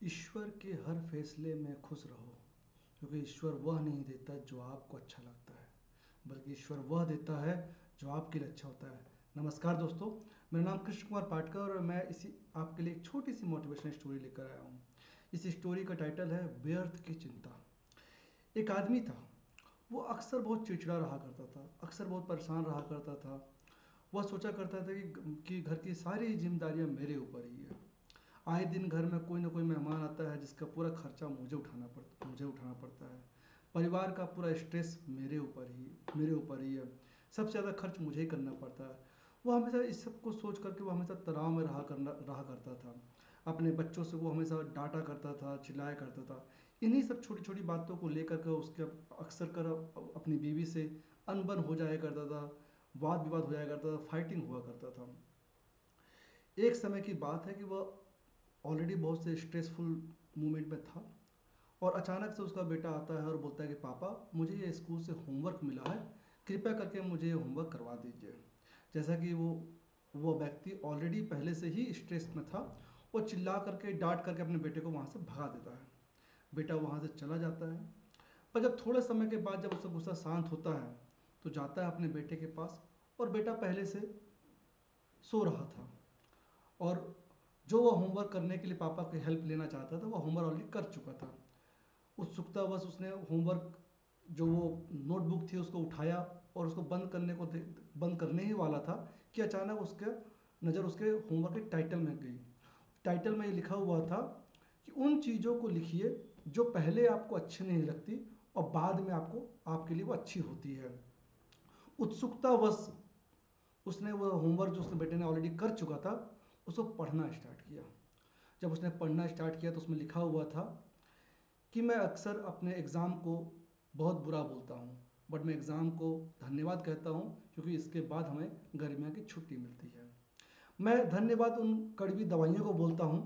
ईश्वर के हर फैसले में खुश रहो, क्योंकि ईश्वर वह नहीं देता जो आपको अच्छा लगता है, बल्कि ईश्वर वह देता है जो आपके लिए अच्छा होता है। नमस्कार दोस्तों, मेरा नाम कृष्ण कुमार पाटकर और मैं इसी आपके लिए एक छोटी सी मोटिवेशनल स्टोरी लेकर आया हूँ। इस स्टोरी का टाइटल है व्यर्थ की चिंता। एक आदमी था, वो अक्सर बहुत चिड़चिड़ा रहा करता था, अक्सर बहुत परेशान रहा करता था। वह सोचा करता था कि घर की सारी जिम्मेदारियाँ मेरे ऊपर ही है। आए दिन घर में कोई ना कोई मेहमान आता है जिसका पूरा खर्चा मुझे उठाना पड़ता है। परिवार का पूरा स्ट्रेस मेरे ऊपर ही है। सबसे ज़्यादा खर्च मुझे ही करना पड़ता है। वो हमेशा इस सब को सोच करके वो हमेशा तनाव में रहा करता था। अपने बच्चों से वो हमेशा डांटा करता था, चिल्लाया करता था। इन्हीं सब छोटी छोटी बातों को लेकर के उसके अक्सर कर अपनी बीवी से अनबन हो जाया करता था, वाद विवाद हो जाया करता था, फाइटिंग हुआ करता था। एक समय की बात है कि वह ऑलरेडी बहुत से स्ट्रेसफुल मोमेंट में था और अचानक से उसका बेटा आता है और बोलता है कि पापा, मुझे ये स्कूल से होमवर्क मिला है, कृपया करके मुझे ये होमवर्क करवा दीजिए। जैसा कि वो व्यक्ति ऑलरेडी पहले से ही स्ट्रेस में था, वो चिल्ला करके डांट करके अपने बेटे को वहाँ से भगा देता है। बेटा वहाँ से चला जाता है। पर जब थोड़े समय के बाद जब उसका गुस्सा शांत होता है तो जाता है अपने बेटे के पास, और बेटा पहले से सो रहा था और जो वो होमवर्क करने के लिए पापा की हेल्प लेना चाहता था वो होमवर्क ऑलरेडी कर चुका था। उत्सुकतावश उसने होमवर्क, जो वो नोटबुक थी, उसको उठाया और उसको बंद करने ही वाला था कि अचानक उसके नज़र उसके होमवर्क के टाइटल में गई। टाइटल में ये लिखा हुआ था कि उन चीज़ों को लिखिए जो पहले आपको अच्छी नहीं लगती और बाद में आपके लिए वो अच्छी होती है। उत्सुकतावश उसने वो होमवर्क जो उसके बेटे ने ऑलरेडी कर चुका था उसको पढ़ना स्टार्ट किया। जब उसने पढ़ना स्टार्ट किया तो उसमें लिखा हुआ था कि मैं अक्सर अपने एग्ज़ाम को बहुत बुरा बोलता हूँ, बट मैं एग्ज़ाम को धन्यवाद कहता हूँ क्योंकि इसके बाद हमें गर्मियों की छुट्टी मिलती है। मैं धन्यवाद उन कड़वी दवाइयों को बोलता हूँ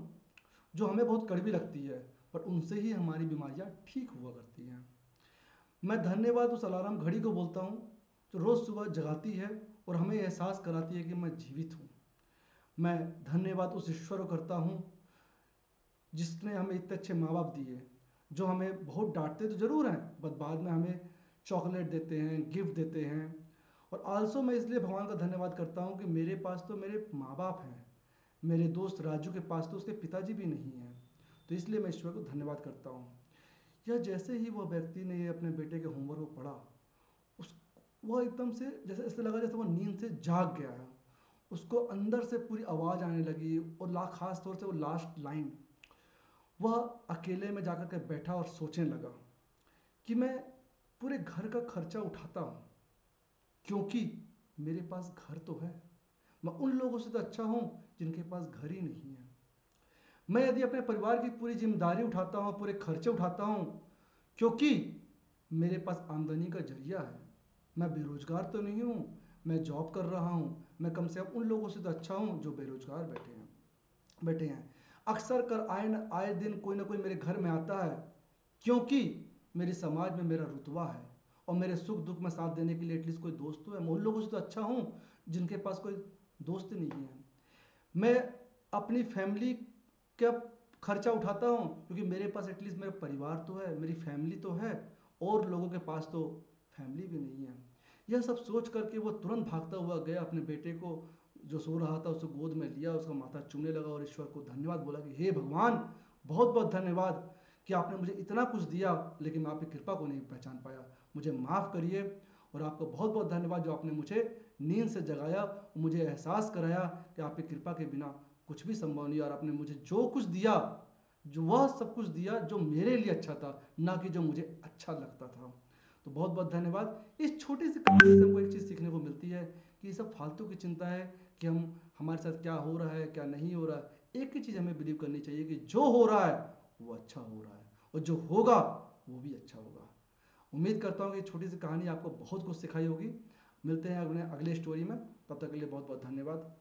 जो हमें बहुत कड़वी लगती है, बट उनसे ही हमारी बीमारियाँ ठीक हुआ करती हैं। मैं धन्यवाद उस अलार्म घड़ी को बोलता हूँ जो रोज़ सुबह जगाती है और हमें एहसास कराती है कि मैं जीवित हूँ। मैं धन्यवाद उस ईश्वर को करता हूँ जिसने हमें इतने अच्छे माँ बाप दिए, जो हमें बहुत डांटते तो ज़रूर हैं बट बाद में हमें चॉकलेट देते हैं, गिफ्ट देते हैं। और आल्सो मैं इसलिए भगवान का धन्यवाद करता हूँ कि मेरे पास तो मेरे माँ बाप हैं, मेरे दोस्त राजू के पास तो उसके पिताजी भी नहीं हैं, तो इसलिए मैं ईश्वर को धन्यवाद करता हूँ। यह जैसे ही वह व्यक्ति ने अपने बेटे के होमवर्क को पढ़ा, उस वह एकदम से जैसे ऐसे लगा जैसे वो नींद से जाग गया है। उसको अंदर से पूरी आवाज़ आने लगी और खास तौर से वो लास्ट लाइन, वह अकेले में जाकर के बैठा और सोचने लगा कि मैं पूरे घर का खर्चा उठाता हूँ क्योंकि मेरे पास घर तो है। मैं उन लोगों से तो अच्छा हूँ जिनके पास घर ही नहीं है। मैं यदि अपने परिवार की पूरी जिम्मेदारी उठाता हूँ, पूरे खर्चे उठाता हूँ क्योंकि मेरे पास आमदनी का जरिया है। मैं बेरोजगार तो नहीं हूँ, मैं जॉब कर रहा हूँ, मैं कम से कम उन लोगों से तो अच्छा हूँ जो बेरोजगार बैठे हैं। अक्सर कर आए दिन कोई ना कोई मेरे घर में आता है क्योंकि मेरे समाज में मेरा रुतबा है और मेरे सुख दुख में साथ देने के लिए एटलीस्ट कोई दोस्त तो है। मैं उन लोगों से तो अच्छा हूँ जिनके पास कोई दोस्त नहीं है। मैं अपनी फैमिली का खर्चा उठाता हूँ क्योंकि मेरे पास एटलीस्ट मेरा परिवार तो है, मेरी फैमिली तो है, और लोगों के पास तो फैमिली भी नहीं है। यह सब सोच करके वो तुरंत भागता हुआ गया, अपने बेटे को जो सो रहा था उसको गोद में लिया, उसका माथा चूमने लगा और ईश्वर को धन्यवाद बोला कि हे भगवान, बहुत बहुत धन्यवाद कि आपने मुझे इतना कुछ दिया लेकिन मैं आपकी कृपा को नहीं पहचान पाया। मुझे माफ़ करिए और आपका बहुत बहुत धन्यवाद जो आपने मुझे नींद से जगाया और मुझे एहसास कराया कि आपकी कृपा के बिना कुछ भी संभव नहीं। और आपने मुझे जो कुछ दिया, जो वह सब कुछ दिया जो मेरे लिए अच्छा था, ना कि जो मुझे अच्छा लगता था। तो बहुत बहुत धन्यवाद। इस छोटी सी कहानी से हमको एक चीज़ सीखने को मिलती है कि ये सब फालतू की चिंता है कि हमारे साथ क्या हो रहा है क्या नहीं हो रहा है। एक ही चीज़ हमें बिलीव करनी चाहिए कि जो हो रहा है वो अच्छा हो रहा है और जो होगा वो भी अच्छा होगा। उम्मीद करता हूँ कि छोटी सी कहानी आपको बहुत कुछ सिखाई होगी। मिलते हैं अगले स्टोरी में, तब तक के लिए बहुत बहुत धन्यवाद।